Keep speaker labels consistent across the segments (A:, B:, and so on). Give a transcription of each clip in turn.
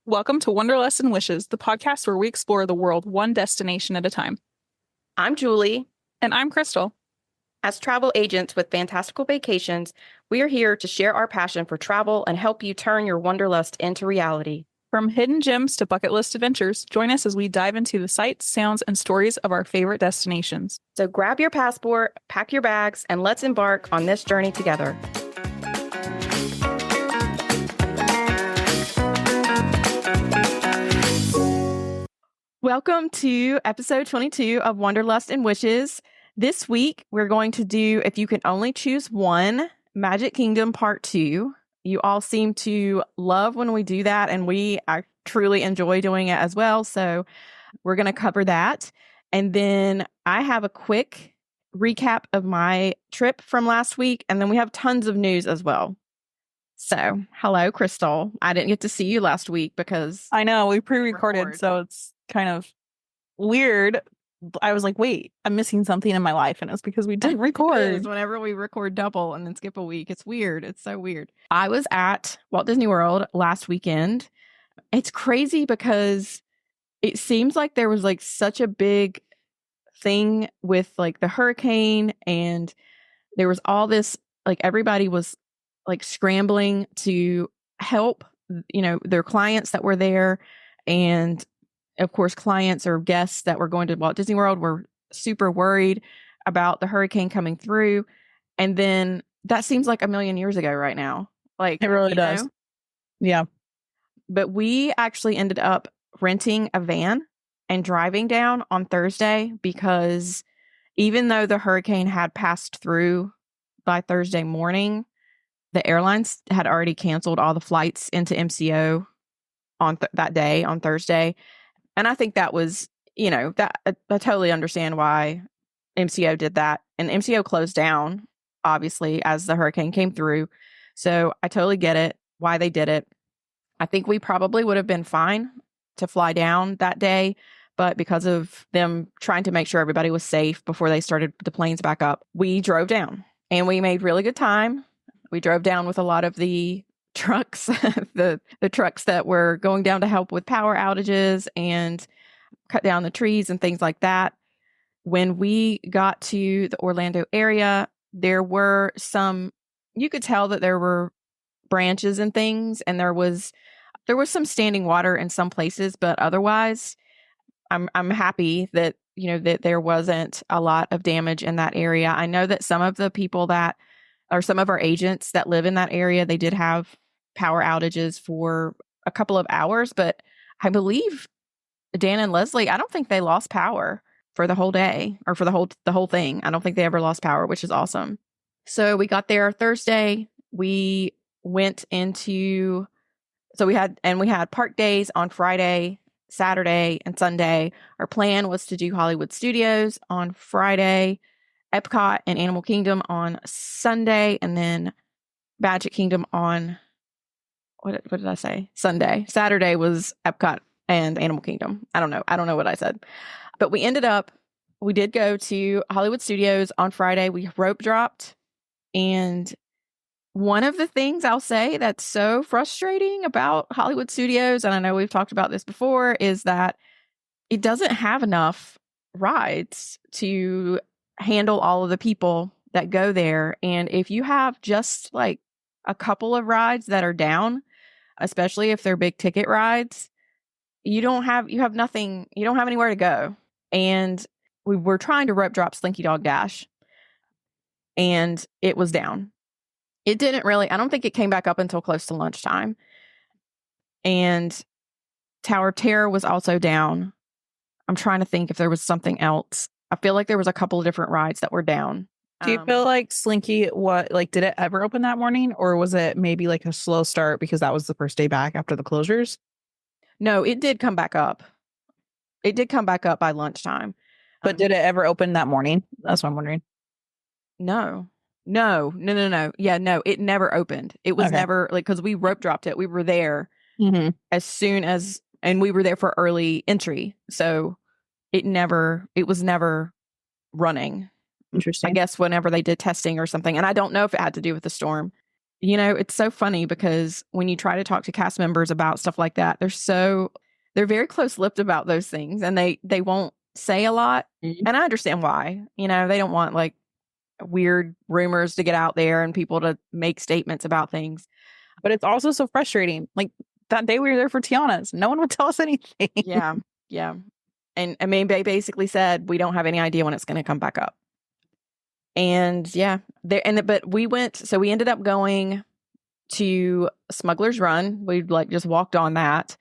A: Welcome to Wanderlust and Wishes, the podcast where we explore the world one destination at a time.
B: I'm Julie.
A: And I'm Krystle.
B: As travel agents with fantastical vacations, we are here to share our passion for travel and help you turn your wanderlust into reality.
A: From hidden gems to bucket list adventures, join us as we dive into the sights, sounds, and stories of our favorite destinations.
B: So grab your passport, pack your bags, and let's embark on this journey together. Welcome to episode 22 of Wanderlust and Wishes. This week, we're going to do If You Can Only Choose One, Magic Kingdom Part 2. You all seem to love when we do that, and I truly enjoy doing it as well. So we're going to cover that. And then I have a quick recap of my trip from last week, and then we have tons of news as well. So, hello, Krystle. I didn't get to see you last week because
A: I know we pre-recorded, so it's kind of weird. I was like, wait, I'm missing something in my life. And it's because we didn't record.
B: Whenever we record double and then skip a week, it's weird. It's so weird. I was at Walt Disney World last weekend. It's crazy because it seems like there was like such a big thing with like the hurricane, and there was all this, like everybody was like scrambling to help, their clients that were there. And of course, clients or guests that were going to Walt Disney World were super worried about the hurricane coming through. And then that seems like a million years ago right now. Like
A: It really does. Yeah.
B: But we actually ended up renting a van and driving down on Thursday because even though the hurricane had passed through by Thursday morning, the airlines had already canceled all the flights into MCO on that day, on Thursday. And I think that was, that I totally understand why MCO did that. And MCO closed down, obviously, as the hurricane came through. So I totally get it, why they did it. I think we probably would have been fine to fly down that day. But because of them trying to make sure everybody was safe before they started the planes back up, we drove down and we made really good time. We drove down with a lot of the trucks, the trucks that were going down to help with power outages and cut down the trees and things like that. When we got to the Orlando area, there were you could tell that there were branches and things, and there was some standing water in some places, but otherwise I'm happy that, that there wasn't a lot of damage in that area. I know that some of the people some of our agents that live in that area, they did have power outages for a couple of hours, but I believe Dan and Leslie, I don't think they lost power for the whole day or for the whole thing. I don't think they ever lost power, which is awesome. So we got there Thursday. We went we had park days on Friday, Saturday, and Sunday. Our plan was to do Hollywood Studios on Friday, Epcot and Animal Kingdom on Sunday, and then Magic Kingdom on what did I say? Sunday. Saturday was Epcot and Animal Kingdom. I don't know what I said. But we did go to Hollywood Studios on Friday. We rope dropped. And one of the things I'll say that's so frustrating about Hollywood Studios, and I know we've talked about this before, is that it doesn't have enough rides to handle all of the people that go there. And if you have just like a couple of rides that are down, especially if they're big ticket rides, you have nothing, you don't have anywhere to go. And we were trying to rope drop Slinky Dog Dash, and it was down. It didn't really, I don't think it came back up until close to lunchtime. And Tower of Terror was also down. I'm trying to think if there was something else. I feel like there was a couple of different rides that were down.
A: Do you feel like Slinky, did it ever open that morning, or was it maybe like a slow start because that was the first day back after the closures?
B: No, it did come back up. It did come back up by lunchtime.
A: But did it ever open that morning? That's what I'm wondering.
B: No. Yeah, no, it never opened. It was never because we rope dropped it. We were there as soon as, and we were there for early entry. So it was never running.
A: Interesting.
B: I guess whenever they did testing or something. And I don't know if it had to do with the storm. It's so funny because when you try to talk to cast members about stuff like that, they're very close-lipped about those things, and they won't say a lot.
A: Mhm.
B: And I understand why. They don't want like weird rumors to get out there and people to make statements about things.
A: But it's also so frustrating. Like that day we were there for Tiana's, no one would tell us anything.
B: Yeah, yeah. And I mean, they basically said we don't have any idea when it's going to come back up. And yeah, but we went. So we ended up going to Smuggler's Run. We like just walked on that.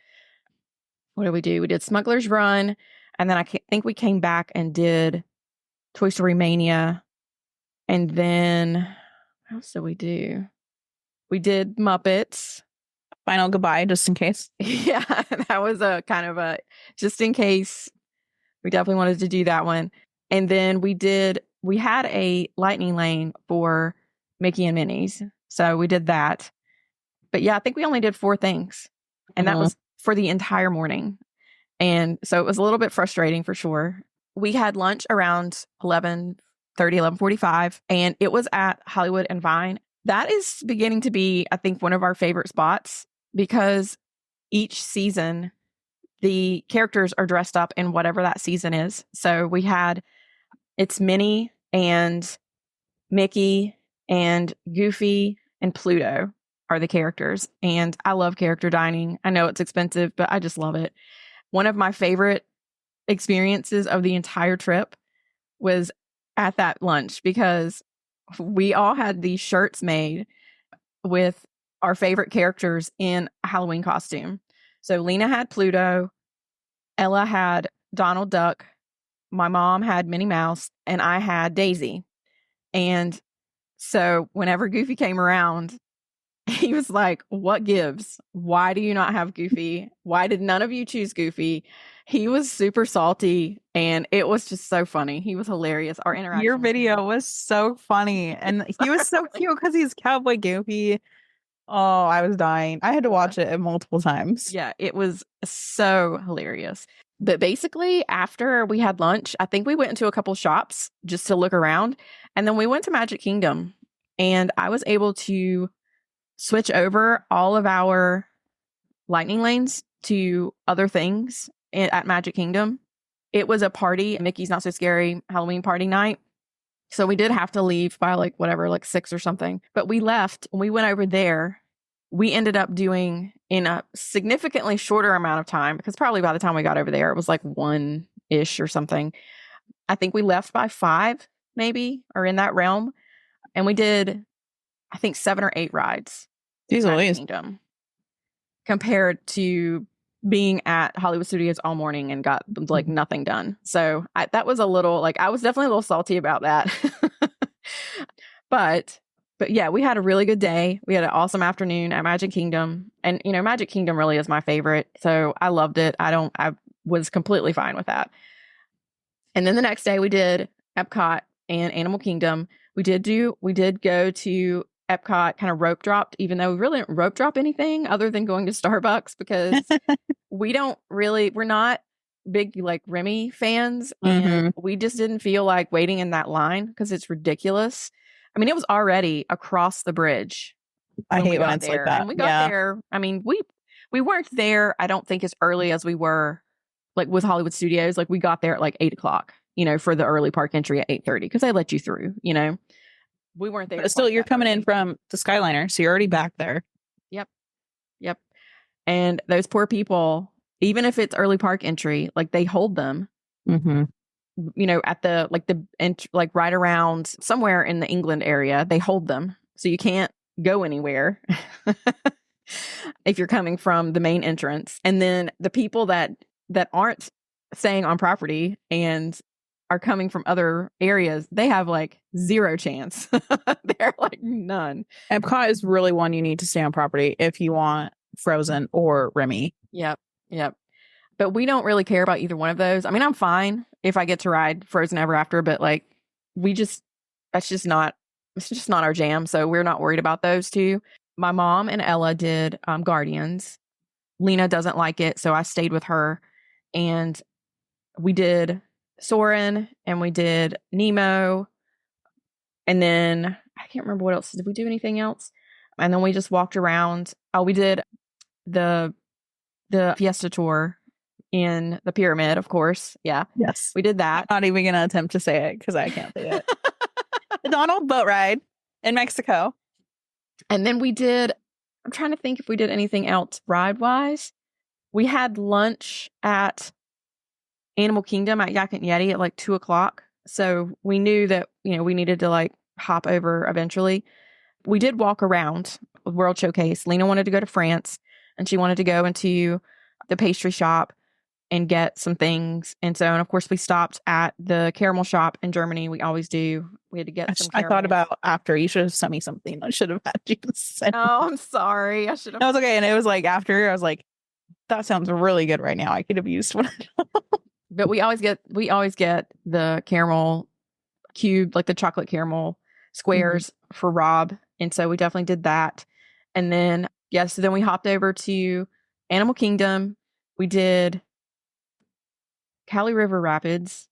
B: What did we do? We did Smuggler's Run, and then think we came back and did Toy Story Mania, and then what else did we do? We did Muppets.
A: Final goodbye, just in case.
B: Yeah, that was a kind of a just in case. We definitely wanted to do that one. And then we had a lightning lane for Mickey and Minnie's. So we did that. But yeah, I think we only did 4 things. And that was for the entire morning. And so it was a little bit frustrating for sure. We had lunch around 11:30, 11:45, and it was at Hollywood and Vine. That is beginning to be, I think, one of our favorite spots because each season the characters are dressed up in whatever that season is. So it's Minnie and Mickey and Goofy and Pluto are the characters. And I love character dining. I know it's expensive, but I just love it. One of my favorite experiences of the entire trip was at that lunch because we all had these shirts made with our favorite characters in a Halloween costume. So Lena had Pluto, Ella had Donald Duck, my mom had Minnie Mouse, and I had Daisy. And so whenever Goofy came around, he was like, "What gives? Why do you not have Goofy? Why did none of you choose Goofy?" He was super salty, and it was just so funny. He was hilarious. Our interaction.
A: Your video was so funny, and he was so cute because he's Cowboy Goofy. Oh, I was dying. I had to watch it multiple times.
B: Yeah, it was so hilarious. But basically, after we had lunch, I think we went into a couple shops just to look around. And then we went to Magic Kingdom. And I was able to switch over all of our lightning lanes to other things at Magic Kingdom. It was a party, Mickey's Not So Scary Halloween party night. So we did have to leave by like 6 or something. But we left. When we went over there, we ended up doing in a significantly shorter amount of time because probably by the time we got over there, it was like 1-ish or something. I think we left by 5, maybe, or in that realm. And we did, I think, 7 or 8 rides. Kingdom, compared to being at Hollywood Studios all morning and got like nothing done. So that was a little I was definitely a little salty about that. But yeah, we had a really good day. We had an awesome afternoon at Magic Kingdom. And, Magic Kingdom really is my favorite. So I loved it. I was completely fine with that. And then the next day we did Epcot and Animal Kingdom. We did go to Epcot, kind of rope dropped, even though we really didn't rope drop anything other than going to Starbucks because we're not big like Remy fans. And we just didn't feel like waiting in that line because it's ridiculous. I mean, it was already across the bridge.
A: I hate when it's like that.
B: And we got there. I mean, we weren't there, I don't think, as early as we were like with Hollywood Studios. Like we got there at like 8:00, for the early park entry at 8:30 because they let you through, We weren't there.
A: But still, you're coming in from the Skyliner, so you're already back there.
B: Yep. And those poor people, even if it's early park entry, like they hold them. At the right around somewhere in the England area, they hold them. So you can't go anywhere if you're coming from the main entrance. And then the people that aren't staying on property and are coming from other areas, they have like 0 chance. They're like none.
A: Epcot is really one you need to stay on property if you want Frozen or Remy.
B: Yep. But we don't really care about either one of those. I mean, I'm fine if I get to ride Frozen Ever After, but like it's just not our jam. So we're not worried about those two. My mom and Ella did Guardians. Lena doesn't like it, so I stayed with her. And we did Soarin' and we did Nemo. And then I can't remember what else. Did we do anything else? And then we just walked around. Oh, we did the Fiesta tour in the pyramid, of course. Yeah.
A: Yes.
B: We did that.
A: I'm not even going to attempt to say it because I can't say it. The Donald boat ride in Mexico.
B: And then I'm trying to think if we did anything else ride-wise. We had lunch at Animal Kingdom at Yak and Yeti at like 2:00. So we knew that, we needed to like hop over eventually. We did walk around World Showcase. Lena wanted to go to France and she wanted to go into the pastry shop and get some things. And of course, we stopped at the caramel shop in Germany. We always do. We had to get some caramel.
A: I thought about after. You should have sent me something. I should have had you send.
B: Oh, I'm sorry. I should have.
A: No, it's okay. And it was like after, I was like, that sounds really good right now. I could have used one.
B: But we always get the caramel cube, like the chocolate caramel squares for Rob. And so we definitely did that. And then, so then we hopped over to Animal Kingdom. We did Cali River Rapids.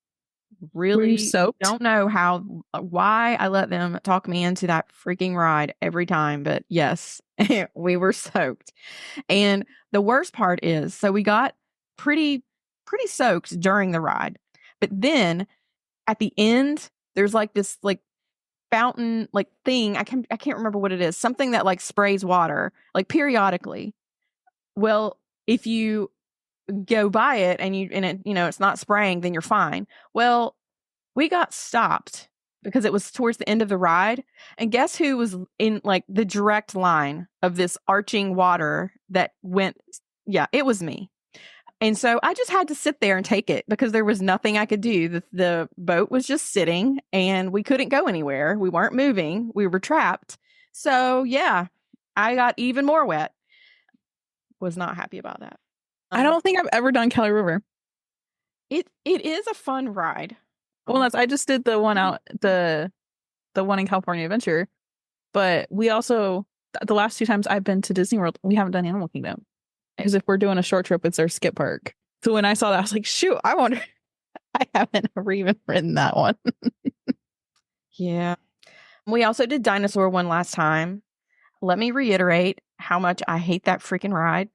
B: Really don't know why I let them talk me into that freaking ride every time. But yes, we were soaked. And the worst part is, so we got pretty soaked during the ride. But then at the end, there's like this like fountain like thing. I can't remember what it is. Something that like sprays water like periodically. Well, if you go by it and it's not spraying, then you're fine. Well, we got stopped because it was towards the end of the ride. And guess who was in like the direct line of this arching water that went? Yeah, it was me. And so I just had to sit there and take it because there was nothing I could do. The boat was just sitting and we couldn't go anywhere. We weren't moving. We were trapped. So yeah, I got even more wet. Was not happy about that.
A: I don't think I've ever done Cali River.
B: It is a fun ride.
A: Well, I just did the one out the one in California Adventure, but we also the last 2 times I've been to Disney World, we haven't done Animal Kingdom because if we're doing a short trip, it's our skip park. So when I saw that, I was like, shoot, I wonder. I haven't ever even ridden that one.
B: Yeah, we also did Dinosaur one last time. Let me reiterate how much I hate that freaking ride.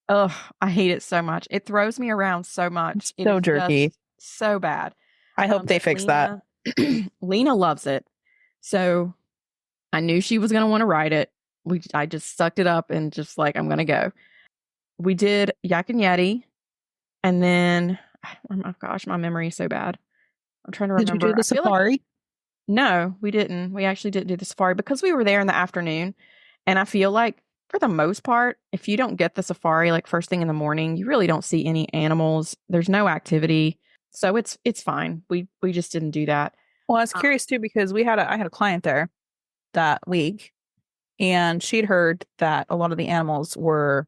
B: Ugh, I hate it so much. It throws me around so much.
A: It's so jerky.
B: So bad.
A: I hope they fix that.
B: Lena loves it. So I knew she was going to want to ride it. I just sucked it up and just like, I'm going to go. We did Yak and Yeti. And then, oh my gosh, my memory is so bad. I'm trying to remember.
A: Did you do the safari?
B: No, we didn't. We actually didn't do the safari because we were there in the afternoon. And I feel like for the most part, if you don't get the safari like first thing in the morning, you really don't see any animals. There's no activity. So it's fine. We just didn't do that.
A: Well, I was curious too because I had a client there that week and she'd heard that a lot of the animals were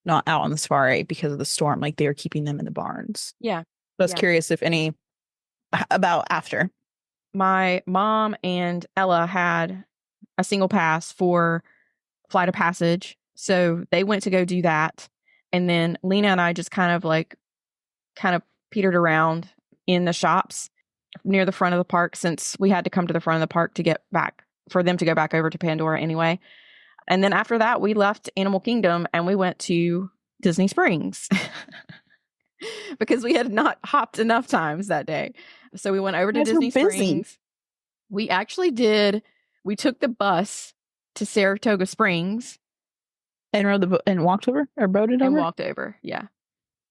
A: not out on the safari because of the storm. Like they were keeping them in the barns.
B: Yeah.
A: So I was curious if any about after.
B: My mom and Ella had a single pass for Flight of Passage. So they went to go do that. And then Lena and I just kind of petered around in the shops near the front of the park since we had to come to the front of the park to get back for them to go back over to Pandora anyway. And then after that, we left Animal Kingdom and we went to Disney Springs because we had not hopped enough times that day. So we went over to Disney Springs. We actually did. We took the bus to Saratoga Springs
A: and walked over or boated over?
B: And walked over. Yeah.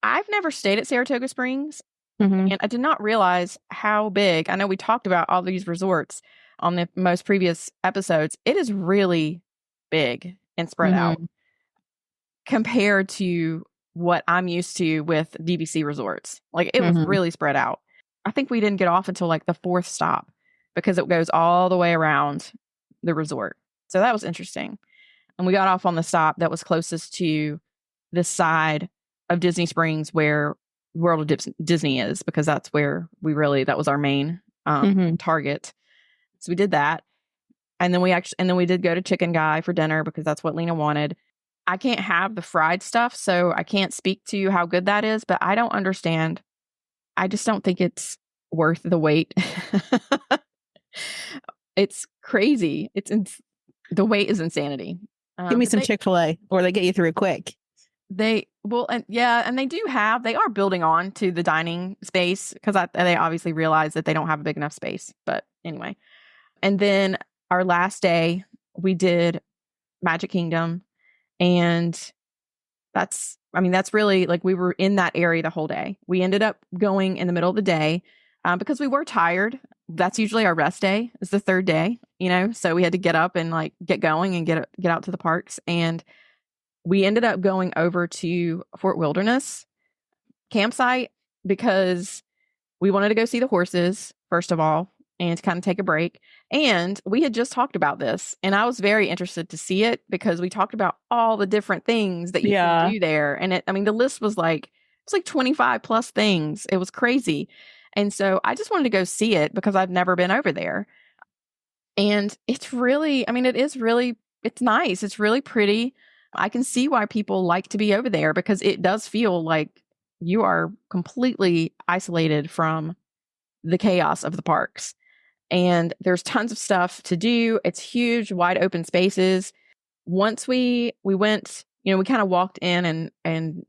B: I've never stayed at Saratoga Springs and I did not realize how big. I know we talked about all these resorts on the most previous episodes. It is really big and spread out compared to what I'm used to with DVC resorts. Like it was really spread out. I think we didn't get off until like the 4th stop because it goes all the way around the resort. So that was interesting. And we got off on the stop that was closest to the side of Disney Springs where World of Disney is, because that's where that was our main target. So we did that. And then we did go to Chicken Guy for dinner because that's what Lena wanted. I can't have the fried stuff, so I can't speak to you how good that is, but I don't understand. I just don't think it's worth the wait. It's crazy. The wait is insanity.
A: Give me
B: But
A: some Chick-fil-A, or they get you through quick.
B: they well, and yeah, and they are building on to the dining space because they obviously realize that they don't have a big enough space. But anyway, and then our last day we did Magic Kingdom, and that's really like we were in that area the whole day. We ended up going in the middle of the day because we were tired. That's usually our rest day. It's the third day, so we had to get up and like get going and get out to the parks. And we ended up going over to Fort Wilderness campsite because we wanted to go see the horses, first of all, and to kind of take a break. And we had just talked about this, and I was very interested to see it because we talked about all the different things that you can do there. And the list was like, it's like 25 plus things. It was crazy. And so I just wanted to go see it because I've never been over there. And it's really, it's nice. It's really pretty. I can see why people like to be over there because it does feel like you are completely isolated from the chaos of the parks. And there's tons of stuff to do. It's huge, wide open spaces. Once we went, we kind of walked in and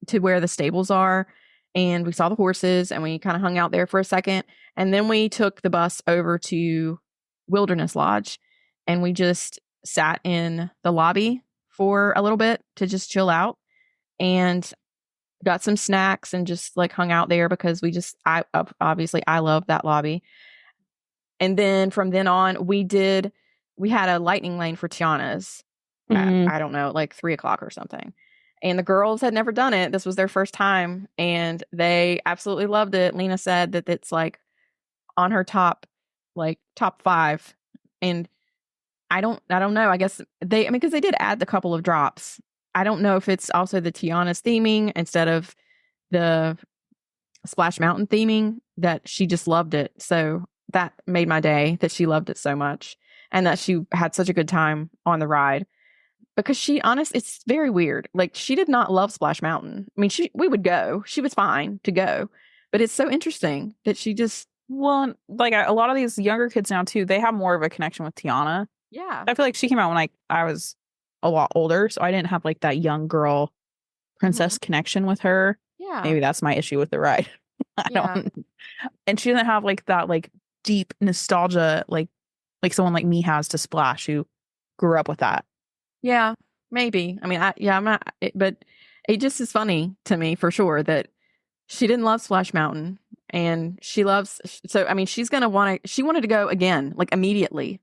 B: to where the stables are, and we saw the horses, and we kind of hung out there for a second. And then we took the bus over to Wilderness Lodge, and we just sat in the lobby for a little bit to just chill out and got some snacks and just like hung out there because I love that lobby. And then from then on, we had a lightning lane for Tiana's at, I don't know, like 3:00 or something. And the girls had never done it. This was their first time, and they absolutely loved it. Lena said that it's like on her top 5. And I don't know. I guess because they did add the couple of drops. I don't know if it's also the Tiana's theming instead of the Splash Mountain theming that she just loved it. So that made my day that she loved it so much and that she had such a good time on the ride. Because it's very weird. Like, she did not love Splash Mountain. I mean, we would go. She was fine to go. But it's so interesting that she just...
A: Well, like a lot of these younger kids now, too, they have more of a connection with Tiana.
B: Yeah.
A: I feel like she came out when I was a lot older, so I didn't have like that young girl princess connection with her.
B: Yeah.
A: Maybe that's my issue with the ride. I don't... And she doesn't have like that like deep nostalgia like someone like me has to Splash, who grew up with that.
B: Yeah, maybe. I mean, I'm not, but it just is funny to me for sure that she didn't love Splash Mountain, and she loves, so, I mean, she wanted to go again, like immediately,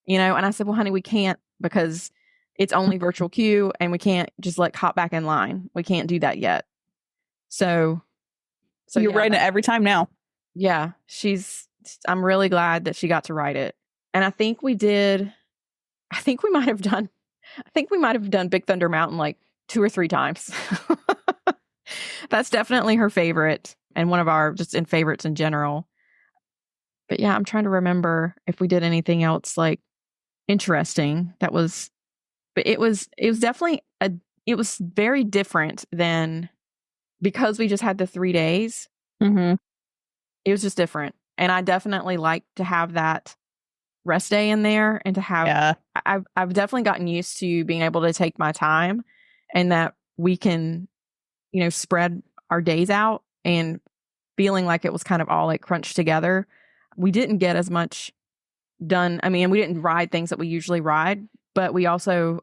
B: and I said, well, honey, we can't because it's only virtual queue and we can't just like hop back in line. We can't do that yet. So
A: you're riding it every time now.
B: Yeah, I'm really glad that she got to ride it. And I think we might have done Big Thunder Mountain like 2 or 3 times. That's definitely her favorite and one of our just in favorites in general. But yeah, I'm trying to remember if we did anything else like interesting but it was definitely it was very different than, because we just had the 3 days.
A: Mm-hmm.
B: It was just different. And I definitely like to have that rest day in there and to have, I've definitely gotten used to being able to take my time and that we can, spread our days out and feeling like it was kind of all like crunched together. We didn't get as much done. I mean, we didn't ride things that we usually ride, but we also,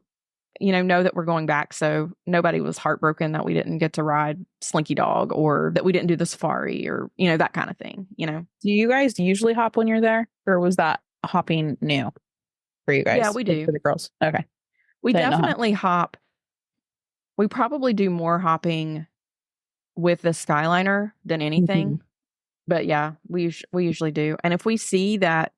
B: know that we're going back. So nobody was heartbroken that we didn't get to ride Slinky Dog or that we didn't do the safari or, that kind of thing, Do
A: you guys usually hop when you're there, or was that hopping new for you guys?
B: Yeah, we do.
A: For the girls. Okay.
B: We definitely hop. We probably do more hopping with the Skyliner than anything. Mm-hmm. But yeah, we usually do. And if we see that,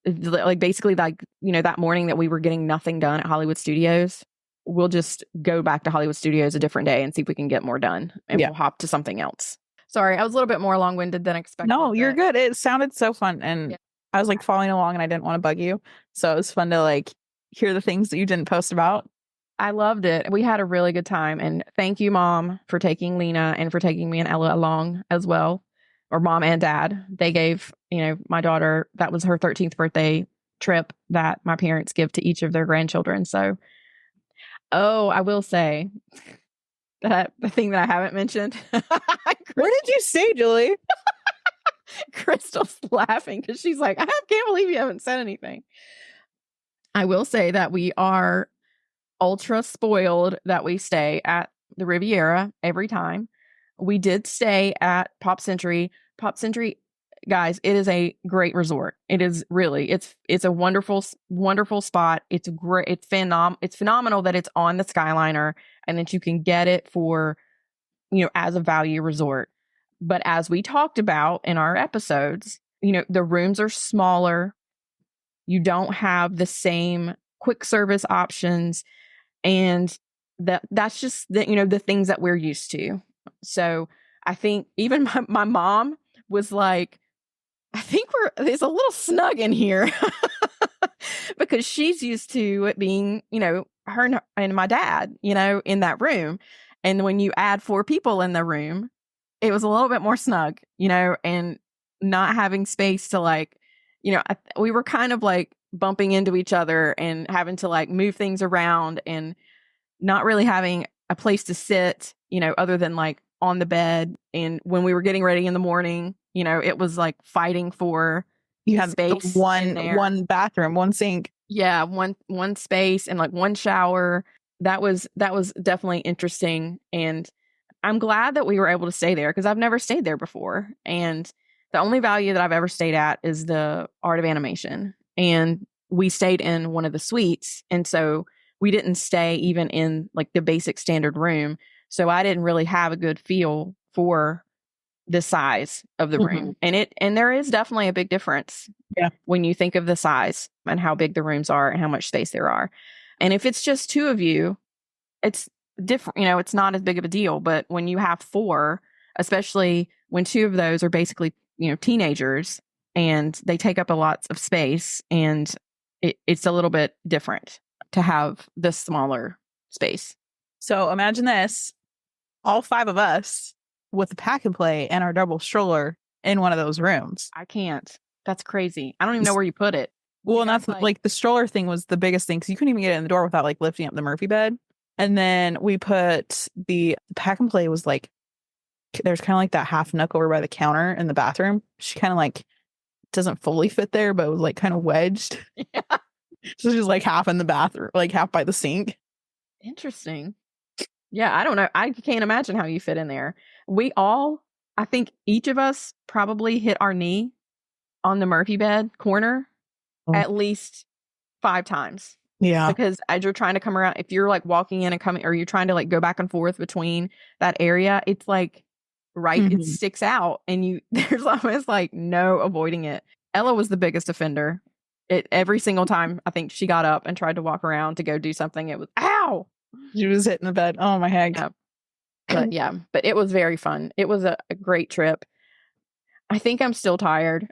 B: like basically like, that morning that we were getting nothing done at Hollywood Studios, we'll just go back to Hollywood Studios a different day and see if we can get more done. And we'll hop to something else. Sorry, I was a little bit more long-winded than expected.
A: No, you're good. It sounded so fun. And I was like following along and I didn't want to bug you. So it was fun to like hear the things that you didn't post about.
B: I loved it. We had a really good time. And thank you, Mom, for taking Lena and for taking me and Ella along as well. Or Mom and Dad. They gave, my daughter, that was her 13th birthday trip that my parents give to each of their grandchildren. So, I will say that the thing that I haven't mentioned.
A: Where did you say, Julie?
B: Krystle's laughing because she's like, I can't believe you haven't said anything. I will say that we are ultra spoiled that we stay at the Riviera every time. We did stay at Pop Century. Pop Century, guys, it is a great resort. It is really, it's a wonderful, wonderful spot. It's great. It's phenomenal that it's on the Skyliner and that you can get it for, as a value resort. But as we talked about in our episodes, the rooms are smaller. You don't have the same quick service options. And that's just the things that we're used to. So I think even my mom was like, I think there's a little snug in here because she's used to it being, her and my dad, in that room. And when you add 4 people in the room, it was a little bit more snug, and not having space to we were kind of like bumping into each other and having to move things around and not really having a place to sit, other than on the bed. And when we were getting ready in the morning, it was like fighting for space.
A: One bathroom, one sink.
B: Yeah, one space and one shower. That was definitely interesting. And I'm glad that we were able to stay there because I've never stayed there before. And the only value that I've ever stayed at is the Art of Animation. And we stayed in one of the suites. And so we didn't stay even in the basic standard room. So I didn't really have a good feel for the size of the room. And there is definitely a big difference when you think of the size and how big the rooms are and how much space there are. And if it's just 2 of you, it's different, it's not as big of a deal. But when you have 4, especially when 2 of those are basically, teenagers and they take up a lot of space, and it's a little bit different to have the smaller space.
A: So imagine this, all 5 of us with the pack and play and our double stroller in one of those rooms.
B: I can't. That's crazy. I don't even know where you put it.
A: Well, and that's the stroller thing was the biggest thing because you couldn't even get it in the door without lifting up the Murphy bed. And then we put the pack and play was there's kind of that half nook over by the counter in the bathroom. She kind of doesn't fully fit there, but it was kind of wedged.
B: Yeah.
A: So she's half in the bathroom, half by the sink.
B: Interesting. Yeah, I don't know. I can't imagine how you fit in there. I think each of us probably hit our knee on the Murphy bed corner at least 5 times.
A: Yeah.
B: Because as you're trying to come around, if you're walking in and coming, or you're trying to go back and forth between that area, it's it sticks out and there's almost no avoiding it. Ella was the biggest offender. Every single time I think she got up and tried to walk around to go do something, it was, ow!
A: She was hitting the bed. Oh my heck.
B: Yeah. But it was very fun. It was a great trip. I think I'm still tired.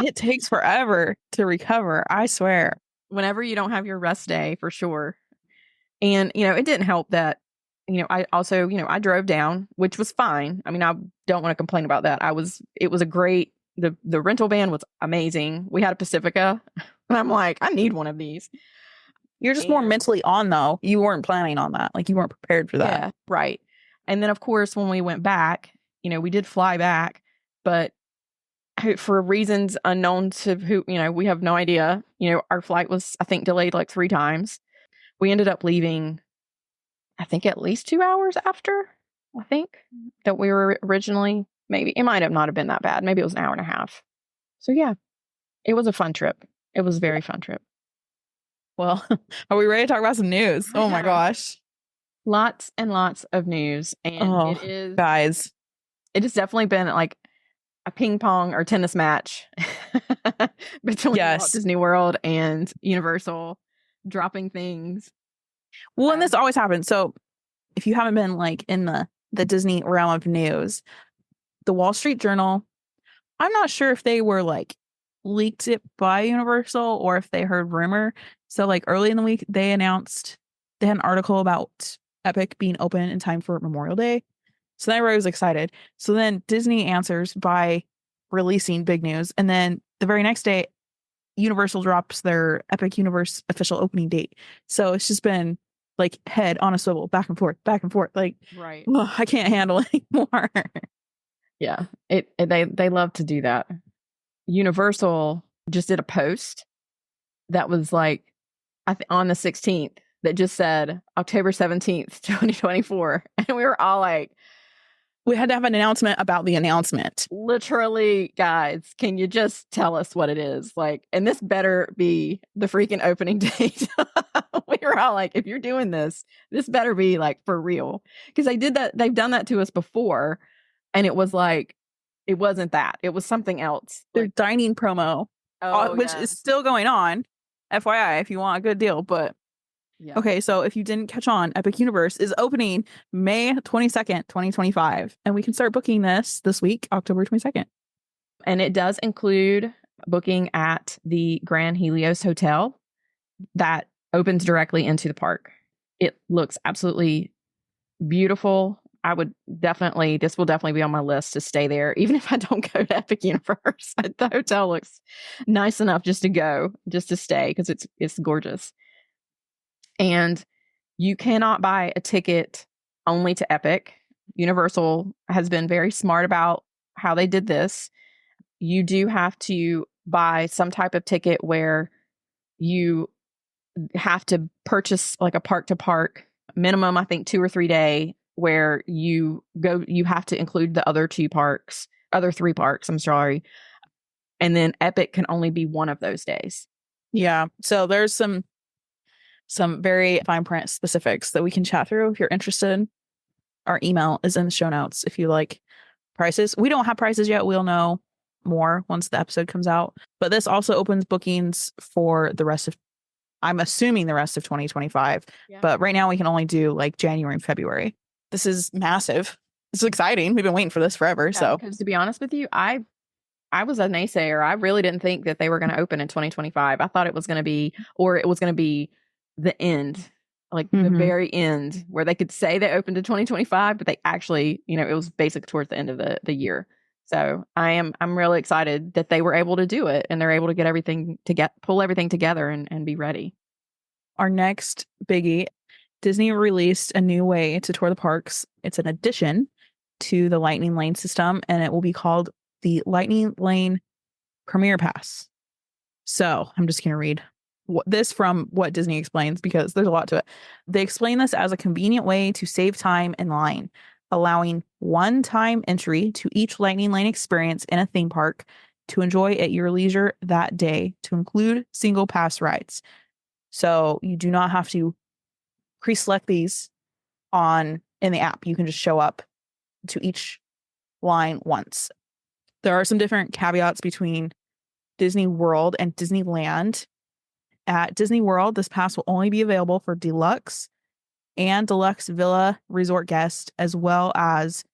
A: It takes forever to recover, I swear.
B: Whenever you don't have your rest day, for sure. And, it didn't help that, I also, I drove down, which was fine. I mean, I don't want to complain about that. It was a great, the rental van was amazing. We had a Pacifica and I'm like, I need one of these.
A: You're just more mentally on though. You weren't planning on that. You weren't prepared for that.
B: Yeah, right. And then of course, when we went back, we did fly back, but for reasons unknown to who, we have no idea. Our flight was, I think, delayed 3 times. We ended up leaving, I think, at least 2 hours after, I think, that we were originally. Maybe it might have not have been that bad. Maybe it was an hour and a half. So yeah, it was a fun trip. It was a very fun trip.
A: Well, are we ready to talk about some news? Oh my gosh.
B: Lots and lots of news. And
A: guys,
B: it has definitely been a ping pong or tennis match between Walt Disney World and Universal, dropping things.
A: Well, and this always happens. So if you haven't been in the Disney realm of news, the Wall Street Journal, I'm not sure if they were leaked it by Universal or if they heard rumor. So early in the week, they announced they had an article about Epic being open in time for Memorial Day. So then everybody was excited. So then Disney answers by releasing big news. And then the very next day, Universal drops their Epic Universe official opening date. So it's just been like head on a swivel, back and forth, back and forth. Like,
B: Right.
A: ugh, I can't handle it anymore.
B: Yeah. They love to do that. Universal just did a post that was like on the 16th that just said October 17th, 2024. And we were all like,
A: We had to have an announcement about the announcement.
B: literally, guys, can you just tell us what it is? Like, and this better be the freaking opening date. We were all like, if you're doing this better be like for real. Because they've done that to us before. And it was like, it wasn't that. It was something else.
A: Their
B: Like,
A: dining promo, which is still going on. FYI, if you want a good deal. But
B: yeah.
A: okay, so if you didn't catch on, Epic Universe is opening May 22nd, 2025. And we can start booking this week, October 22nd.
B: And it does include booking at the Grand Helios Hotel that opens directly into the park. It looks absolutely beautiful. This will definitely be on my list to stay there, even if I don't go to Epic Universe. The hotel looks nice enough just to stay, because it's gorgeous. And you cannot buy a ticket only to Epic. Universal has been very smart about how they did this. You do have to buy some type of ticket where you have to purchase like a park to park minimum, I think 2 or 3 day, where you have to include the other 3 parks, I'm sorry. And then Epic can only be one of those days.
A: Yeah. So there's some very fine print specifics that we can chat through if you're interested. Our email is in the show notes if you like prices. We don't have prices yet. We'll know more once the episode comes out. But this also opens bookings for I'm assuming the rest of 2025. Yeah. But right now we can only do like January and February. This is massive. It's exciting. We've been waiting for this forever. Yeah, so,
B: because to be honest with you, I was a naysayer. I really didn't think that they were going to open in 2025. I thought it was going to be the end, like the very end, where they could say they opened in 2025, but they actually, it was basically towards the end of the year. So I'm really excited that they were able to do it, and they're able to pull everything together and be ready.
A: Our next biggie, Disney released a new way to tour the parks. It's an addition to the Lightning Lane system, and it will be called the Lightning Lane Premier Pass. So I'm just going to read this from what Disney explains, because there's a lot to it. They explain this as a convenient way to save time in line, allowing one-time entry to each Lightning Lane experience in a theme park to enjoy at your leisure that day, to include single pass rides. So you do not have to pre-select these in the app. You can just show up to each line once. There are some different caveats between Disney World and Disneyland. At Disney World, this pass will only be available for deluxe and deluxe villa resort guests, as well as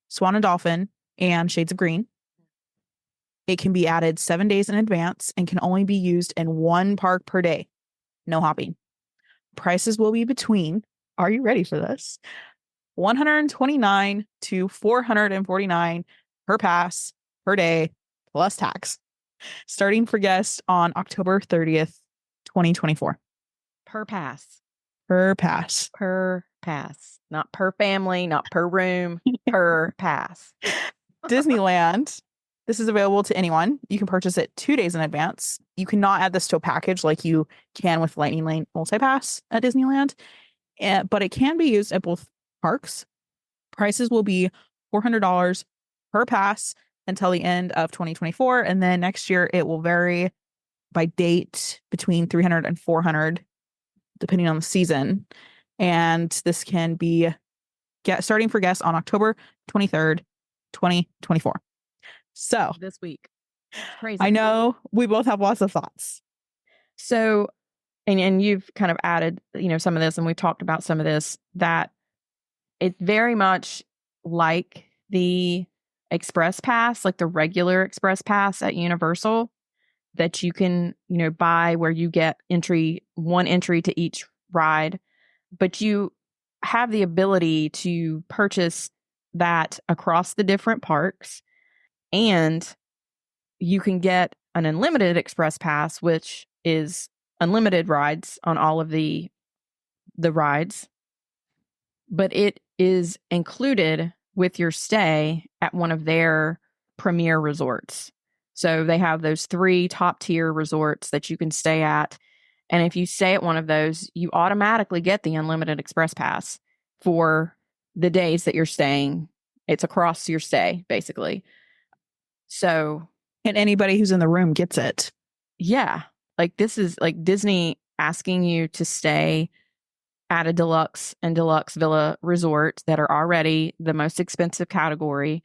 A: Swan and Dolphin and Shades of Green. It can be added 7 days in advance and can only be used in one park per day. No hopping. Prices will be between, are you ready for this? $129 to $449 per pass per day, plus tax, starting for guests on October 30th, 2024.
B: Per pass.
A: Per pass.
B: Per pass. Not per family, not per room, per pass.
A: Disneyland. This is available to anyone. You can purchase it 2 days in advance. You cannot add this to a package like you can with Lightning Lane Multipass at Disneyland, but it can be used at both parks. Prices will be $400 per pass until the end of 2024, and then next year it will vary by date between $300 and $400, depending on the season. And this can be starting for guests on October 23rd, 2024. So
B: this week. Crazy.
A: I know we both have lots of thoughts.
B: So, and you've kind of added, some of this, and we've talked about some of this, that it's very much like the Express Pass, like the regular Express Pass at Universal, that you can, buy, where you get one entry to each ride, but you have the ability to purchase that across the different parks. And you can get an unlimited express pass, which is unlimited rides on all of the rides, but it is included with your stay at one of their premier resorts. So they have those 3 top tier resorts that you can stay at. And if you stay at one of those, you automatically get the unlimited express pass for the days that you're staying. It's across your stay, basically. So,
A: and anybody who's in the room gets it.
B: Yeah. Like, this is like Disney asking you to stay at a deluxe and deluxe villa resort that are already the most expensive category.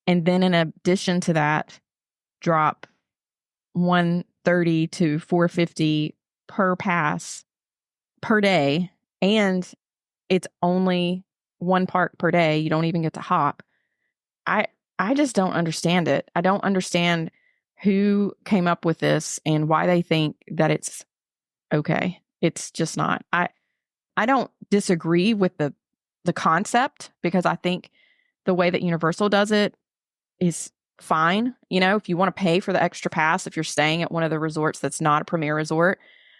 B: And then in addition to that, drop $130 to $450 per pass per day. And it's only 1 park per day. You don't even get to hop. I just don't understand it. I don't understand who came up with this and why they think that it's okay. It's just not. I don't disagree with the concept, because I think the way that Universal does it is fine. You know, if you want to pay for the extra pass, if you're staying at one of the resorts that's not a premier resort,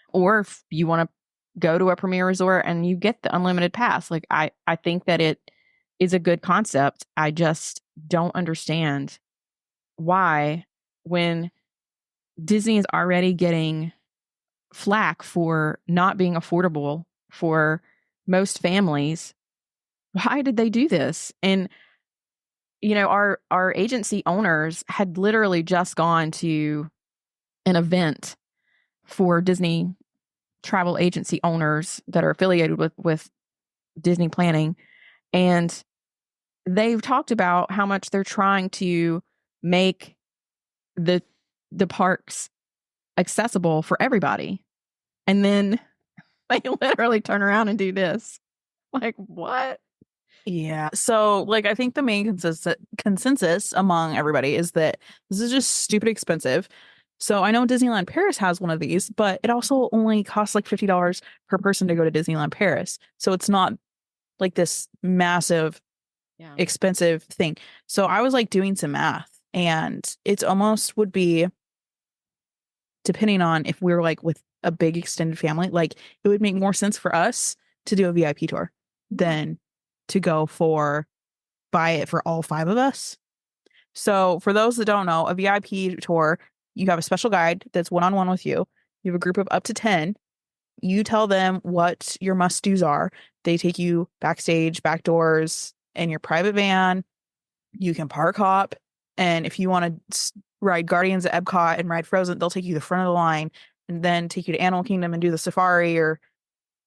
B: or if you want to go to a premier resort and you get the unlimited pass, like I think that it is a good concept. I just don't understand why, when Disney is already getting flack for not being affordable for most families, why did they do this? And you know, our agency owners had literally just gone to an event for Disney travel agency owners that are affiliated with Disney planning, and they've talked about how much they're trying to make the parks accessible for everybody. And then they literally turn around and do this. Like, what?
A: Yeah. So, like, I think the main consensus among everybody is that this is just stupid expensive. So, I know Disneyland Paris has one of these, but it also only costs like $50 per person to go to Disneyland Paris. So, it's not like this massive, expensive thing. So, I was like doing some math, and it's almost would be, depending on if we were like with a big extended family, like it would make more sense for us to do a VIP tour than to go buy it for all 5 of us. So for those that don't know, a VIP tour, you have a special guide that's one-on-one with you. You have a group of up to 10. You tell them what your must-dos are. They take you backstage, back doors, in your private van. You can park hop. And if you want to ride Guardians at Epcot and ride Frozen, they'll take you to the front of the line and then take you to Animal Kingdom and do the safari, or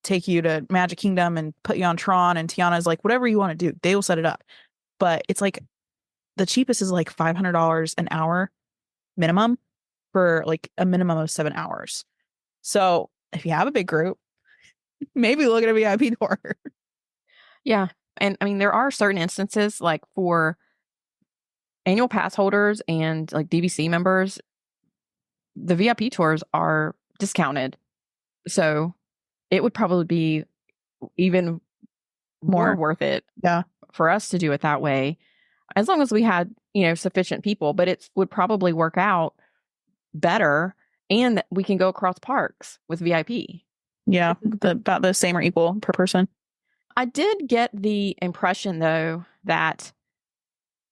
A: take you to Magic Kingdom and put you on Tron, and Tiana's like, whatever you want to do, they will set it up. But it's like the cheapest is like $500 an hour minimum for like a minimum of 7 hours. So if you have a big group, maybe look at a VIP tour.
B: Yeah. And I mean, there are certain instances, like for annual pass holders and like DVC members, the VIP tours are discounted. So it would probably be even more worth it for us to do it that way, as long as we had, you know, sufficient people. But it would probably work out better, and we can go across parks with VIP.
A: Yeah, about the same or equal per person.
B: I did get the impression, though, that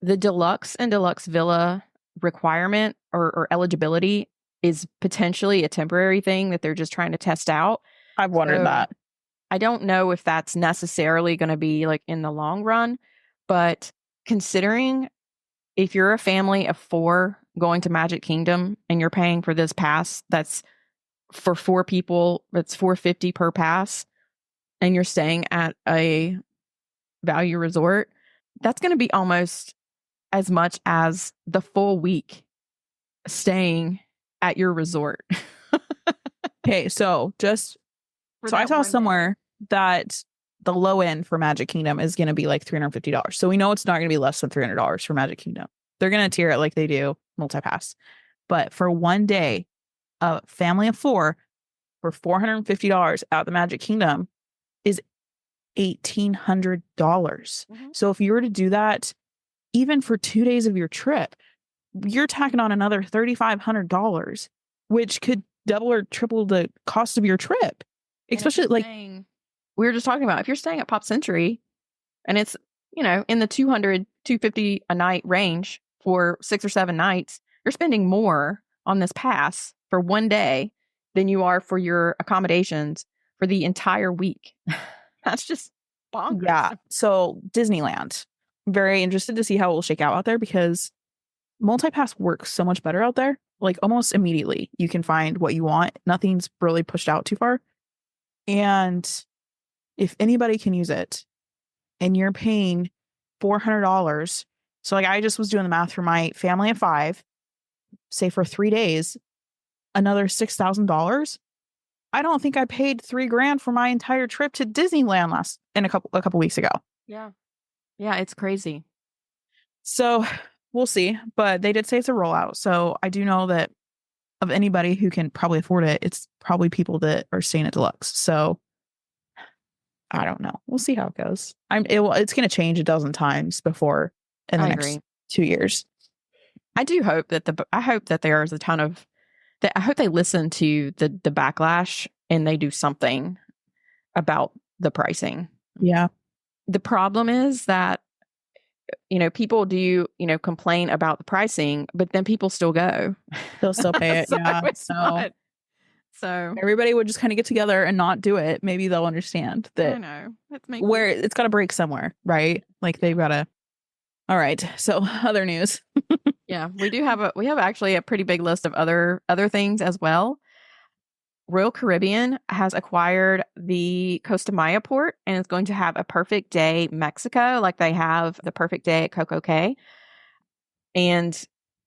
B: the deluxe and deluxe villa requirement or eligibility is potentially a temporary thing that they're just trying to test out.
A: I've wondered that.
B: I don't know if that's necessarily going to be like in the long run, but considering if you're a family of 4 going to Magic Kingdom and you're paying for this pass, that's for 4 people, that's $450 per pass, and you're staying at a value resort, that's going to be almost as much as the full week staying at your resort.
A: Okay, so I saw somewhere that the low end for Magic Kingdom is going to be like $350. So we know it's not going to be less than $300 for Magic Kingdom. They're going to tier it like they do multi-pass. But for one day, a family of 4 for $450 at the Magic Kingdom is $1,800. Mm-hmm. So if you were to do that, even for 2 days of your trip, you're tacking on another $3,500, which could double or triple the cost of your trip. Especially like
B: we were just talking about, if you're staying at Pop Century and it's, in the 200, 250 a night range for 6 or 7 nights, you're spending more on this pass for one day than you are for your accommodations for the entire week. That's just bonkers.
A: Yeah. So Disneyland, very interested to see how it will shake out there, because multi-pass works so much better out there. Like almost immediately you can find what you want. Nothing's really pushed out too far. And if anybody can use it and you're paying $400, so like I just was doing the math for my family of 5, say for 3 days, another $6,000. I don't think I paid $3,000 for my entire trip to Disneyland a couple weeks ago.
B: Yeah. Yeah, it's crazy.
A: So we'll see. But they did say it's a rollout. So I do know that of anybody who can probably afford it, it's probably people that are staying at deluxe. So I don't know. We'll see how it goes. It's going to change a dozen times before in the next 2 years.
B: I do hope that there's a ton of that. I hope they listen to the backlash and they do something about the pricing.
A: Yeah.
B: The problem is that, people do, complain about the pricing, but then people still go.
A: They'll still pay it. Yeah.
B: So
A: everybody would just kind of get together and not do it. Maybe they'll understand that.
B: I know.
A: Where it's got to break somewhere, right? Like they've got to. All right. So other news.
B: Yeah, we have actually a pretty big list of other things as well. Royal Caribbean has acquired the Costa Maya port and is going to have a Perfect Day Mexico, like they have the Perfect Day at Coco Cay. And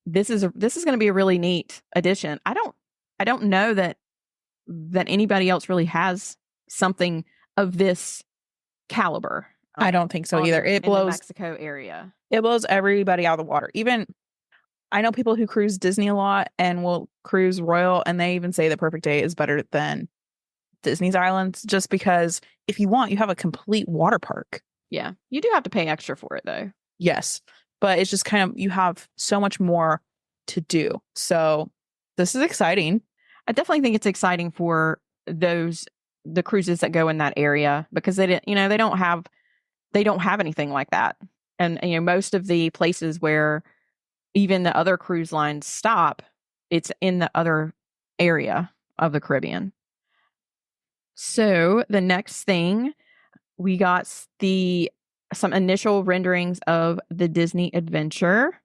B: this is going to be a really neat addition. I don't know that anybody else really has something of this caliber.
A: I don't think so either. It blows
B: the Mexico area.
A: It blows everybody out of the water. Even I know people who cruise Disney a lot and will cruise Royal, and they even say the Perfect Day is better than Disney's islands, just because if you want, you have a complete water park.
B: Yeah, you do have to pay extra for it though.
A: Yes, but it's just kind of, you have so much more to do. So this is exciting.
B: I definitely think it's exciting for the cruises that go in that area, because they don't have anything like that. And most of the places where even the other cruise lines stop, it's in the other area of the Caribbean. So the next thing, we got some initial renderings of the Disney Adventure.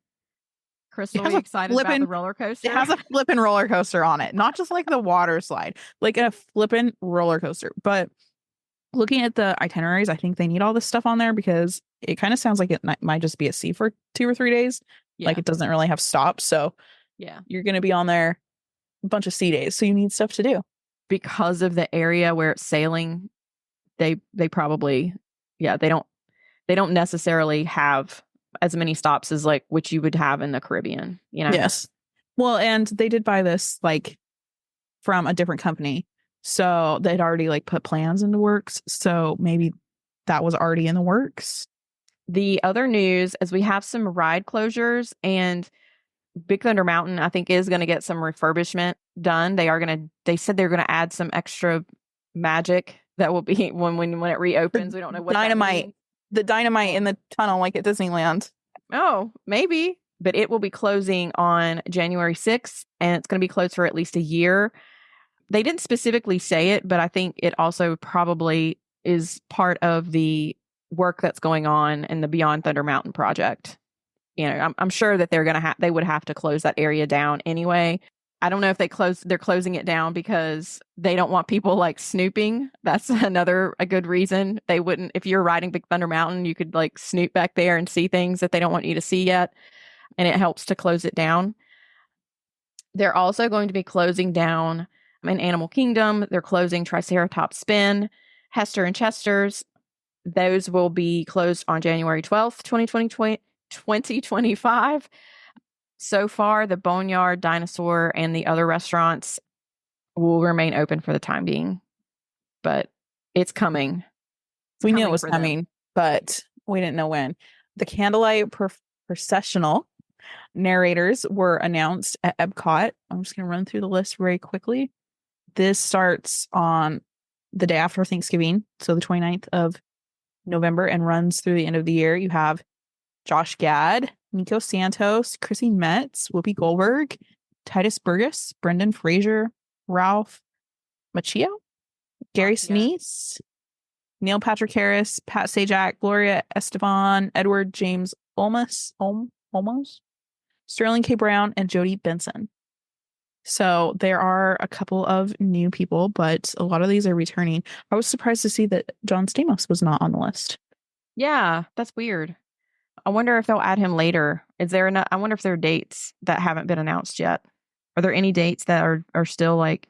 B: Krystle, are you excited about the roller coaster?
A: It has a flippin' roller coaster on it, not just like the water slide, like a flippin' roller coaster. But looking at the itineraries, I think they need all this stuff on there because it kind of sounds like it might just be at sea for 2 or 3 days. Yeah. Like it doesn't really have stops. So
B: yeah, you're
A: going to be on there a bunch of sea days. So you need stuff to do.
B: Because of the area where it's sailing, they probably, they don't necessarily have as many stops as like which you would have in the Caribbean,
A: Yes. Well, and they did buy this like from a different company. So they'd already like put plans into works. So maybe that was already in the works.
B: The other news is we have some ride closures, and Big Thunder Mountain, I think, is going to get some refurbishment done. They said they're going to add some extra magic that will be when it reopens. We don't know what
A: dynamite. The dynamite in the tunnel, like at Disneyland.
B: Oh, maybe. But it will be closing on January 6th, and it's going to be closed for at least a year. They didn't specifically say it, but I think it also probably is part of the work that's going on in the Beyond Thunder Mountain project. I'm sure that they would have to close that area down anyway. I don't know if they're closing it down because they don't want people like snooping. That's a good reason. They wouldn't, if you're riding Big Thunder Mountain, you could like snoop back there and see things that they don't want you to see yet. And it helps to close it down. They're also going to be closing down in Animal Kingdom. They're closing Triceratops Spin, Hester and Chester's. Those will be closed on January 12th, 2025. So far, the Boneyard, Dinosaur, and the other restaurants will remain open for the time being. But it's coming.
A: We knew it was coming, but we didn't know when. The Candlelight Processional Narrators were announced at Epcot. I'm just going to run through the list very quickly. This starts on the day after Thanksgiving, so the 29th of November, and runs through the end of the year. You have Josh Gad, Nico Santos, Chrissy Metz, Whoopi Goldberg, Titus Burgess, Brendan Fraser, Ralph Macchio, Gary Sinise, Neil Patrick Harris, Pat Sajak, Gloria Estefan, Edward James Olmos, Sterling K. Brown, and Jodie Benson. So there are a couple of new people, but a lot of these are returning. I was surprised to see that John Stamos was not on the list.
B: Yeah, that's weird. I wonder if they'll add him later. I wonder if there are dates that haven't been announced yet. Are there any dates that are still like,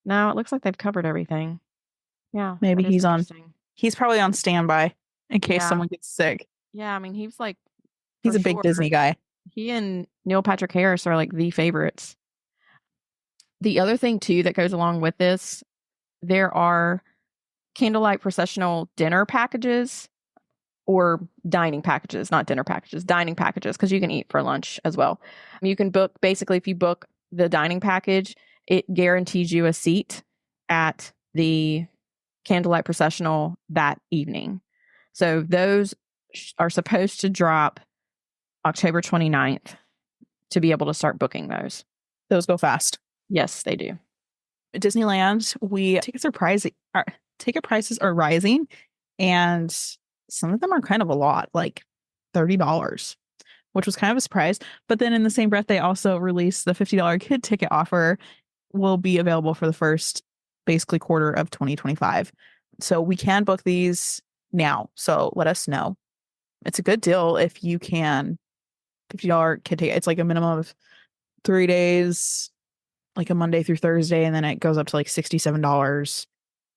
B: no, it looks like they've covered everything. Yeah.
A: Maybe he's probably on standby in case someone gets sick.
B: Yeah, I mean, he's
A: a big Disney guy.
B: He and Neil Patrick Harris are like the favorites. The other thing too that goes along with this, there are candlelight processional dinner packages or dining packages, not dinner packages, dining packages, because you can eat for lunch as well. You can book, basically, if you book the dining package, it guarantees you a seat at the candlelight processional that evening. So those are supposed to drop October 29th to be able to start booking those.
A: Those go fast.
B: Yes, they do.
A: At Disneyland, ticket prices are rising, and some of them are kind of a lot, like $30, which was kind of a surprise. But then in the same breath, they also released the $50 kid ticket offer will be available for the first basically quarter of 2025. So we can book these now. So let us know. It's a good deal if you can. $50 kid ticket. It's like a minimum of 3 days, like a Monday through Thursday, and then it goes up to like $67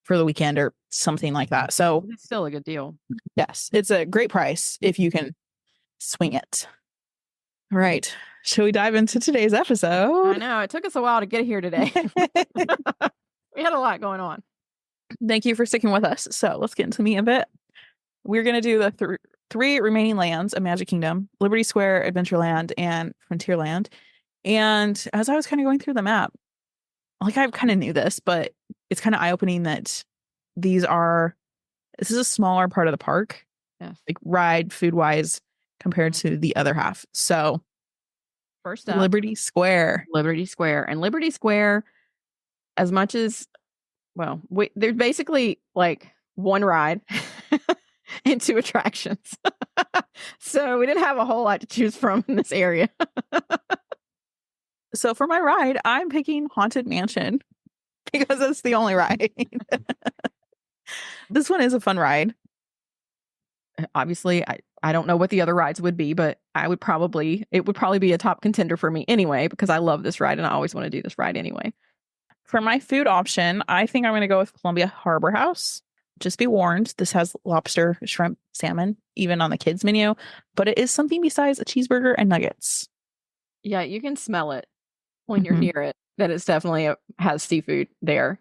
A: for the weekend or something like that. So
B: it's still a good deal.
A: Yes, it's a great price if you can swing it. All right. Shall we dive into today's episode?
B: I know. It took us a while to get here today. We had a lot going on.
A: Thank you for sticking with us. So let's get into the meat of it. We're going to do the three remaining lands of Magic Kingdom: Liberty Square, Adventureland, and Frontierland. And as I was kind of going through the map, like I kind of knew this, but it's kind of eye-opening that this is a smaller part of the park, like ride food-wise compared to the other half. So
B: first up,
A: Liberty Square.
B: And Liberty Square, as much as, well, there's basically like one ride and 2 attractions. So we didn't have a whole lot to choose from in this area.
A: So for my ride, I'm picking Haunted Mansion because it's the only ride. This one is a fun ride.
B: Obviously, I don't know what the other rides would be, but it would probably be a top contender for me anyway, because I love this ride and I always want to do this ride anyway.
A: For my food option, I think I'm going to go with Columbia Harbor House. Just be warned, this has lobster, shrimp, salmon, even on the kids menu, but it is something besides a cheeseburger and nuggets.
B: Yeah, you can smell it when you're near it, that it's definitely has seafood there.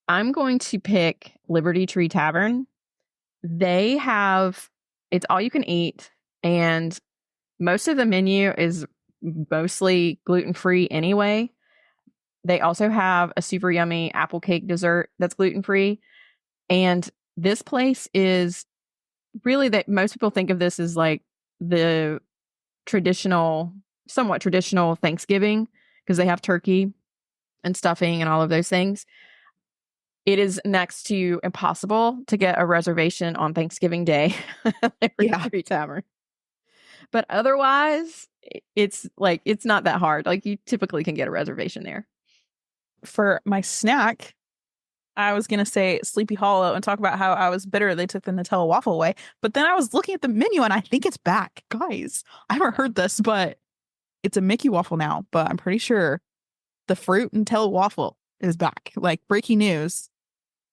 B: I'm going to pick Liberty Tree Tavern. It's all you can eat, and most of the menu is mostly gluten-free anyway. They also have a super yummy apple cake dessert that's gluten-free. And this place is really, that most people think of this as like the somewhat traditional Thanksgiving, because they have turkey and stuffing and all of those things. It is next to impossible to get a reservation on Thanksgiving Day at Liberty Tree Tavern. But otherwise, it's not that hard. Like, you typically can get a reservation there.
A: For my snack, I was going to say Sleepy Hollow and talk about how I was bitter they took the Nutella waffle away. But then I was looking at the menu and I think it's back. Guys, I haven't heard this, but it's a Mickey waffle now. But I'm pretty sure the fruit Nutella waffle is back. Like, breaking news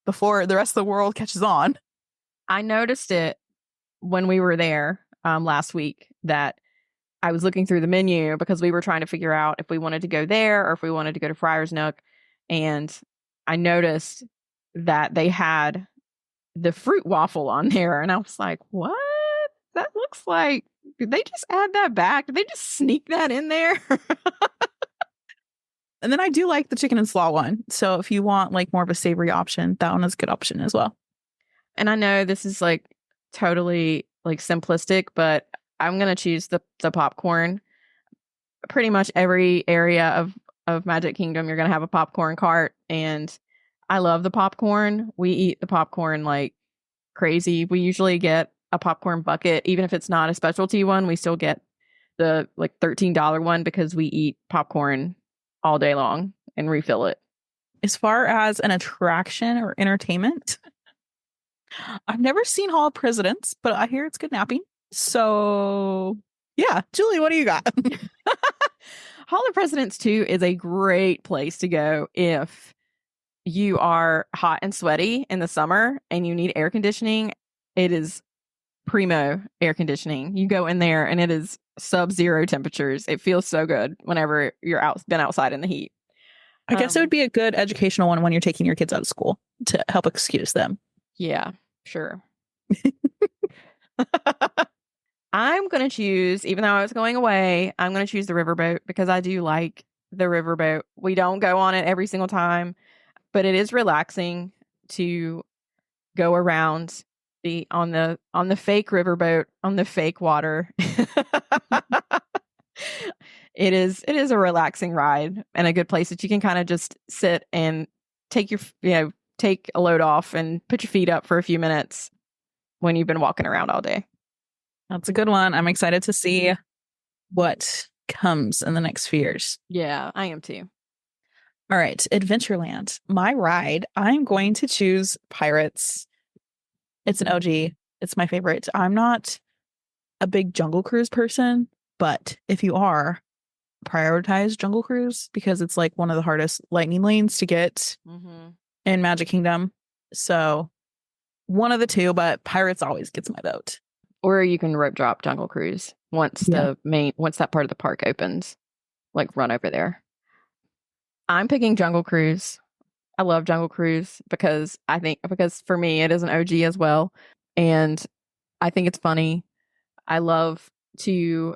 A: before the rest of the world catches on.
B: I noticed it when we were there last week, that I was looking through the menu because we were trying to figure out if we wanted to go there or if we wanted to go to Friar's Nook. And I noticed that they had the fruit waffle on there. And I was like, what? That looks like Did they just add that back? Did they just sneak that in there?
A: And then I do like the chicken and slaw one. So if you want like more of a savory option, that one is a good option as well.
B: And I know this is like totally like simplistic, but I'm gonna choose the popcorn. Pretty much every area of Magic Kingdom, you're gonna have a popcorn cart, and I love the popcorn. We eat the popcorn like crazy. We usually get a popcorn bucket, even if it's not a specialty one. We still get the like $13 one because we eat popcorn all day long and refill it.
A: As far as an attraction or entertainment, I've never seen Hall of Presidents, but I hear it's good napping. So yeah, Julie, what do you got?
B: Hall of Presidents 2 is a great place to go if you are hot and sweaty in the summer and you need air conditioning. It is primo air conditioning. You go in there and it is sub-zero temperatures. It feels so good whenever been outside in the heat.
A: I guess it would be a good educational one when you're taking your kids out of school to help excuse them.
B: Yeah, sure. I'm going to choose, even though I was going away, I'm going to choose the riverboat because I do like the riverboat. We don't go on it every single time, but it is relaxing to go around on the fake riverboat on the fake water. It is a relaxing ride and a good place that you can kind of just sit and take take a load off and put your feet up for a few minutes when you've been walking around all day.
A: That's a good one. I'm excited to see what comes in the next few years.
B: Yeah, I am too.
A: All right, Adventureland. My ride, I'm going to choose Pirates. It's an OG. It's my favorite. I'm not a big Jungle Cruise person, but if you are, prioritize Jungle Cruise because it's like one of the hardest lightning lanes to get in Magic Kingdom. So one of the two, but Pirates always gets my vote.
B: Or you can rope drop Jungle Cruise once that part of the park opens. Like run over there. I'm picking Jungle Cruise. I love Jungle Cruise because for me it is an OG as well. And I think it's funny. I love to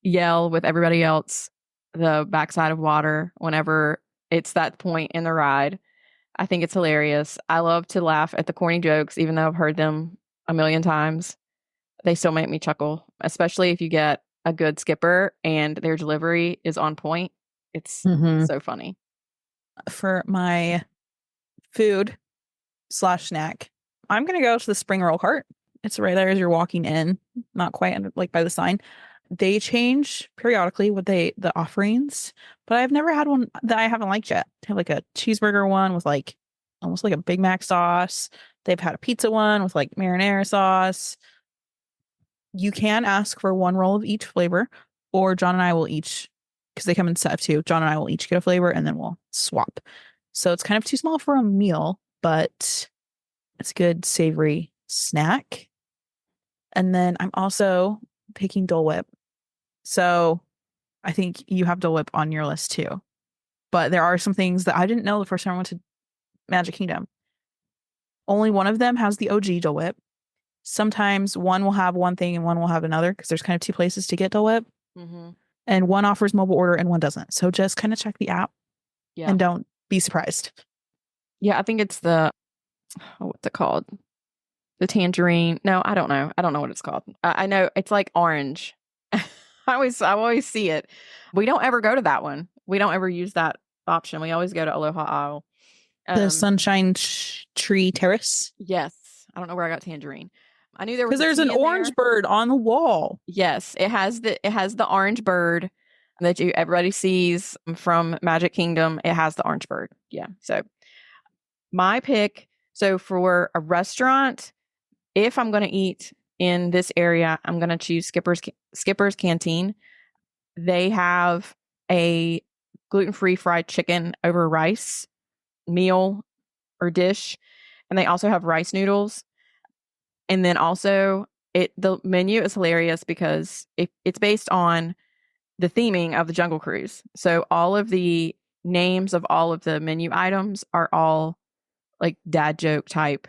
B: yell with everybody else the backside of water whenever it's that point in the ride. I think it's hilarious. I love to laugh at the corny jokes, even though I've heard them a million times. They still make me chuckle, especially if you get a good skipper and their delivery is on point. It's so funny.
A: For my food/snack, I'm going to go to the spring roll cart. It's right there as you're walking in, not quite under, like by the sign. They change periodically with the offerings, but I've never had one that I haven't liked yet. They have like a cheeseburger one with like almost like a Big Mac sauce. They've had a pizza one with like marinara sauce. You can ask for one roll of each flavor, or John and I will each, because they come in set of two, John and I will each get a flavor and then we'll swap. So it's kind of too small for a meal, but it's a good savory snack. And then I'm also picking Dole Whip. So I think you have Dole Whip on your list too. But there are some things that I didn't know the first time I went to Magic Kingdom. Only one of them has the OG Dole Whip. Sometimes one will have one thing and one will have another because there's kind of two places to get Dole Whip. And one offers mobile order and one doesn't. So just kind of check the app and don't be surprised.
B: Yeah, I think it's what's it called? The tangerine. No, I don't know. I don't know what it's called. I know it's like orange. I always see it. We don't ever go to that one. We don't ever use that option. We always go to Aloha Isle.
A: The Sunshine Tree Terrace.
B: Yes. I don't know where I got tangerine. I knew there was
A: because there's an orange bird on the wall.
B: Yes, it has the orange bird that everybody sees from Magic Kingdom. It has the orange bird. Yeah. So my pick. So for a restaurant, if I'm going to eat in this area, I'm going to choose Skipper's Canteen. They have a gluten-free fried chicken over rice meal or dish, and they also have rice noodles. And then also the menu is hilarious because it's based on the theming of the Jungle Cruise. So all of the names of all of the menu items are all like dad joke type.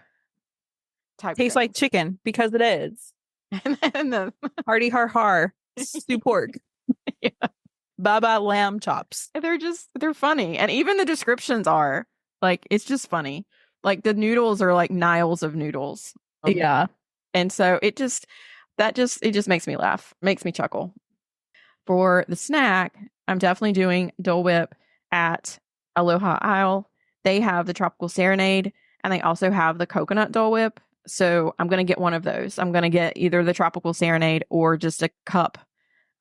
A: Tastes like chicken because it is.
B: and the
A: Hearty har har. Stew pork.
B: yeah.
A: Baba lamb chops.
B: They're funny. And even the descriptions are like, it's just funny. Like the noodles are like Niles of noodles.
A: Yeah.
B: And so it just makes me laugh, makes me chuckle. For the snack, I'm definitely doing Dole Whip at Aloha Isle. They have the Tropical Serenade and they also have the coconut Dole Whip. So I'm going to get one of those. I'm going to get either the Tropical Serenade or just a cup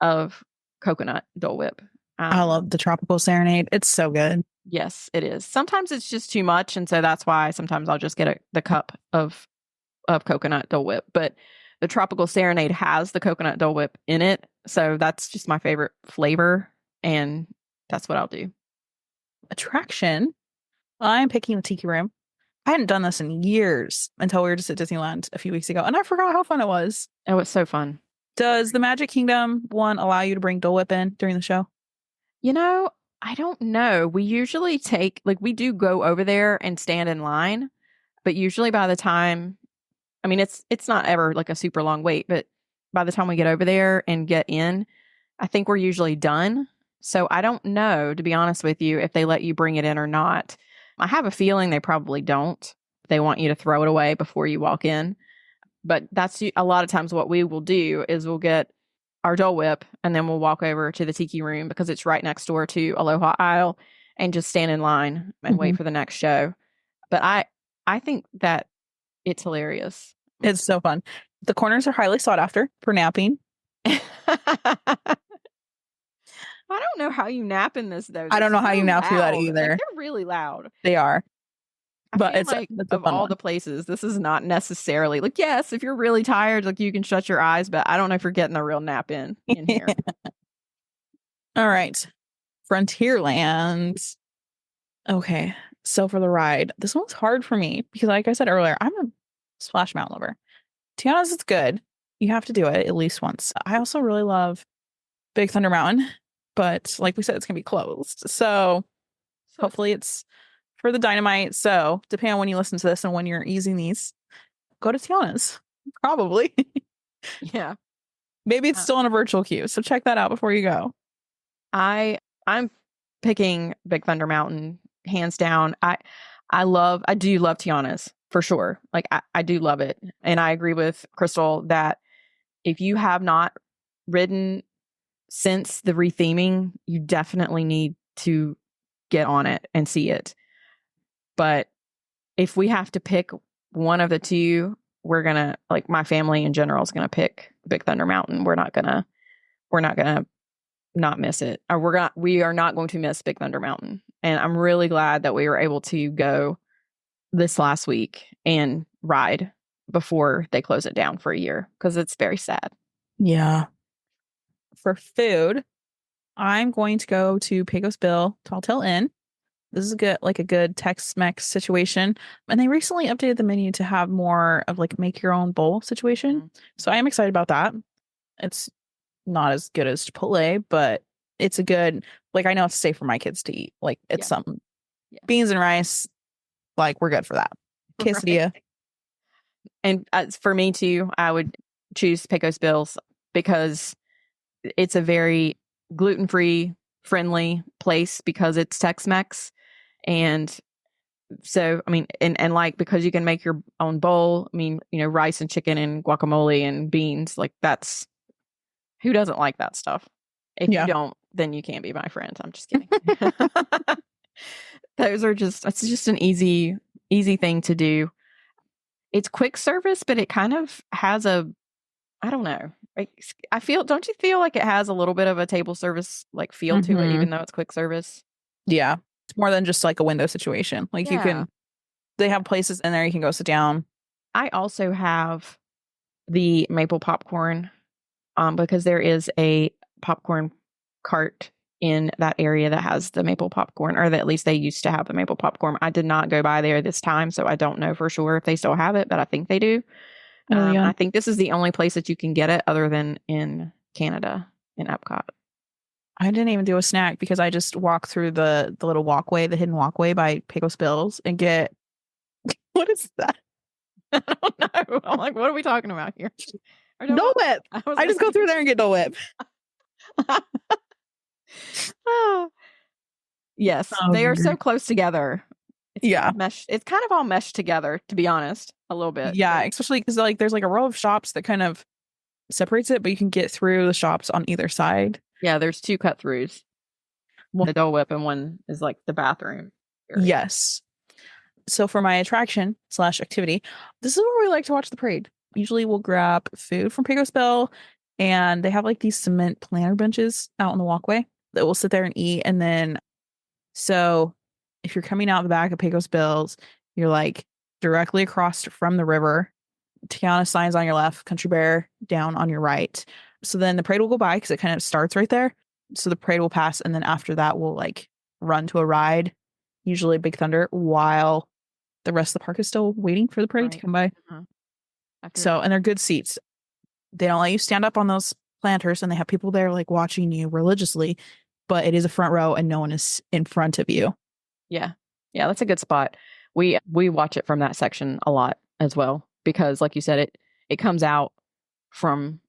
B: of coconut Dole Whip.
A: I love the Tropical Serenade. It's so good.
B: Yes, it is. Sometimes it's just too much. And so that's why sometimes I'll just get the cup of coconut Dole Whip. But the Tropical Serenade has the coconut Dole Whip in it. So that's just my favorite flavor. And that's what I'll do.
A: Attraction. I'm picking the Tiki Room. I hadn't done this in years until we were just at Disneyland a few weeks ago. And I forgot how fun it was.
B: Oh, it's so fun.
A: Does the Magic Kingdom one allow you to bring Dole Whip in during the show?
B: You know, I don't know. We usually we do go over there and stand in line. But usually by the time, I mean, it's not ever like a super long wait, but by the time we get over there and get in, I think we're usually done. So I don't know, to be honest with you, if they let you bring it in or not. I have a feeling they probably don't. They want you to throw it away before you walk in. But that's a lot of times what we will do is we'll get our Dole Whip and then we'll walk over to the Tiki Room because it's right next door to Aloha Isle and just stand in line and wait for the next show. But I think that it's hilarious.
A: It's so fun. The corners are highly sought after for napping.
B: I don't know how you nap in this, though.
A: I don't know how you nap through that
B: Like,
A: either.
B: they're really loud.
A: They are. But
B: feel
A: it's
B: like
A: it's a
B: of
A: fun
B: all
A: one.
B: the places, this is not necessarily like, yes, if you're really tired, like you can shut your eyes, but I don't know if you're getting a real nap in here.
A: All right. Frontierland. Okay. So for the ride, this one's hard for me because like I said earlier, I'm a Splash Mountain lover. To be honest, it's good. You have to do it at least once. I also really love Big Thunder Mountain, but like we said, it's gonna be closed. So hopefully it's for the Dynamite. So depending on when you listen to this and when you're easing these, go to Tiana's. Probably.
B: Yeah.
A: Maybe it's still on a virtual queue. So check that out before you go.
B: I'm picking Big Thunder Mountain hands down. I do love Tiana's for sure. Like I do love it. And I agree with Krystle that if you have not ridden since the retheming, you definitely need to get on it and see it. But if we have to pick one of the two, we're gonna, like, my family in general is gonna pick Big Thunder Mountain. We're not gonna not miss it. Or we are not going to miss Big Thunder Mountain. And I'm really glad that we were able to go this last week and ride before they close it down for a year because it's very sad.
A: Yeah. For food, I'm going to go to Pecos Bill Tall Tale Inn. This is a good Tex-Mex situation. And they recently updated the menu to have more of like make your own bowl situation. Mm-hmm. So I am excited about that. It's not as good as Chipotle, but it's a good, like, I know it's safe for my kids to eat. Like, it's some beans and rice. Like, we're good for that. Quesadilla.
B: Right. And for me too, I would choose Pecos Bill's because it's a very gluten-free, friendly place because it's Tex-Mex. And so, I mean, and like, because you can make your own bowl, I mean, you know, rice and chicken and guacamole and beans, like that's, who doesn't like that stuff? If you don't, then you can't be my friend. I'm just kidding. It's just an easy thing to do. It's quick service, but it kind of has I don't know. Don't you feel like it has a little bit of a table service like feel to it, even though it's quick service? Yeah.
A: It's more than just like a window situation. Like they have places in there you can go sit down.
B: I also have the maple popcorn because there is a popcorn cart in that area that has the maple popcorn, or that at least they used to have the maple popcorn. I did not go by there this time, so I don't know for sure if they still have it, but I think they do. I think this is the only place that you can get it other than in Canada, in Epcot.
A: I didn't even do a snack because I just walk through the little walkway, the hidden walkway by Pecos Bills and get, what is that?
B: I don't know. I'm like, what are we talking about here?
A: Dole Whip. I just go through there and get Dole Whip.
B: Yes, they are so close together. It's kind of all meshed together, to be honest, a little bit.
A: Yeah, especially because like there's like a row of shops that kind of separates it, but you can get through the shops on either side.
B: Yeah, there's 2 cut throughs. One the Dole Whip and one is like the bathroom area.
A: Yes. So for my attraction/activity, this is where we like to watch the parade. Usually we'll grab food from Pecos Bill, and they have like these cement planter benches out on the walkway that we'll sit there and eat. And then, so if you're coming out the back of Pecos Bill's, you're like directly across from the river. Tiana signs on your left, Country Bear down on your right. So then the parade will go by because it kind of starts right there. So the parade will pass, and then after that, we'll like run to a ride, usually Big Thunder, while the rest of the park is still waiting for the parade to come by. So, and they're good seats. They don't let you stand up on those planters, and they have people there like watching you religiously, but it is a front row and no one is in front of you.
B: Yeah. Yeah, that's a good spot. We watch it from that section a lot as well, because like you said, it comes out from,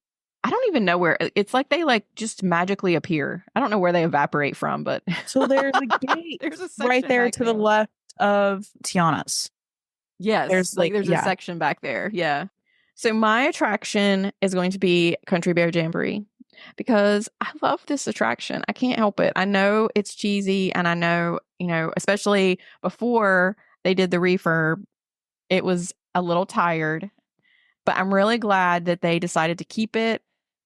B: I don't even know where. It's like they like just magically appear. I don't know where they evaporate from, but
A: so there's a gate
B: there's a
A: right there to the left of Tiana's.
B: Yes, there's a section back there. Yeah. So my attraction is going to be Country Bear Jamboree, because I love this attraction. I can't help it. I know it's cheesy, and I know, especially before they did the refurb, it was a little tired, but I'm really glad that they decided to keep it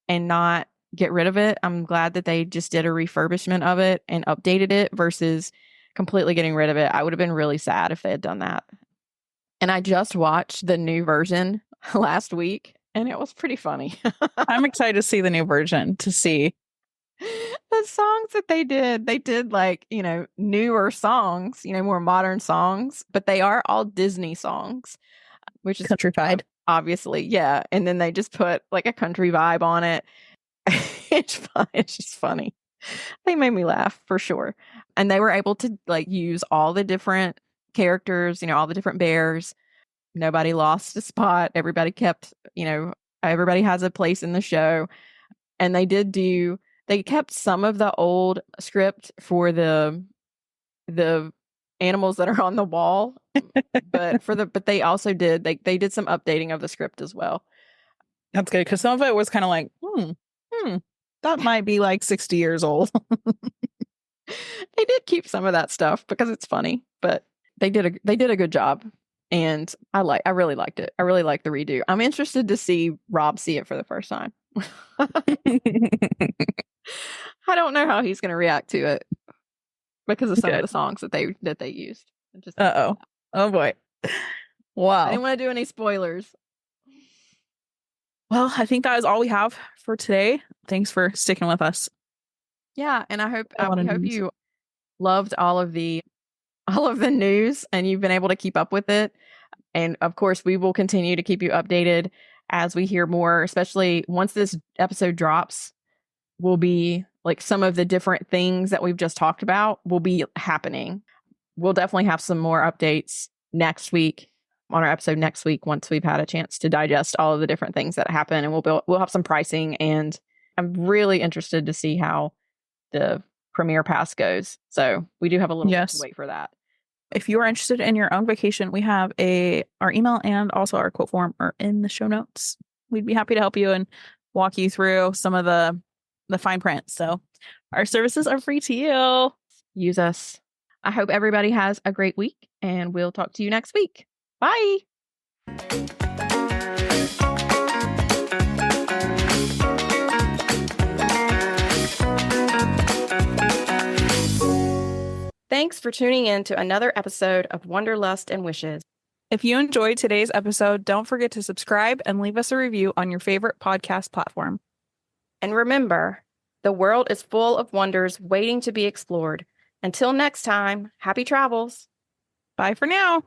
B: and not get rid of it. I'm glad that they just did a refurbishment of it and updated it versus completely getting rid of it. I would have been really sad if they had done that. And I just watched the new version last week, and it was pretty funny.
A: I'm excited to see the new version, to see
B: the songs that they did. They did like, newer songs, more modern songs, but they are all Disney songs, which is
A: countrified.
B: Obviously. Yeah. And then they just put like a country vibe on it. It's fun. It's just funny. They made me laugh for sure. And they were able to like use all the different characters, all the different bears. Nobody lost a spot. Everybody kept, everybody has a place in the show. And they kept some of the old script for the animals that are on the wall. but they also did, they did some updating of the script as well.
A: That's good, because some of it was kind of like, that might be like 60 years old.
B: They did keep some of that stuff because it's funny, but they did a good job, and I really liked it. I really liked the redo. I'm interested to see Rob see it for the first time. I don't know how he's going to react to it because of some of the songs that they used.
A: Oh boy. Wow.
B: I didn't want to do any spoilers.
A: Well, I think that is all we have for today. Thanks for sticking with us.
B: Yeah, and I hope you loved all of the news and you've been able to keep up with it. And of course, we will continue to keep you updated as we hear more, especially once this episode drops. Will be like some of the different things that we've just talked about will be happening. We'll definitely have some more updates next week on our episode next week, once we've had a chance to digest all of the different things that happen, and we'll have some pricing, and I'm really interested to see how the Premier Pass goes. So we do have a little bit to wait for that.
A: If you are interested in your own vacation, we have our email and also our quote form are in the show notes. We'd be happy to help you and walk you through some of the fine print. So our services are free to you.
B: Use us. I hope everybody has a great week, and we'll talk to you next week. Bye. Thanks for tuning in to another episode of Wanderlust and Wishes.
A: If you enjoyed today's episode, don't forget to subscribe and leave us a review on your favorite podcast platform.
B: And remember, the world is full of wonders waiting to be explored. Until next time, happy travels.
A: Bye for now.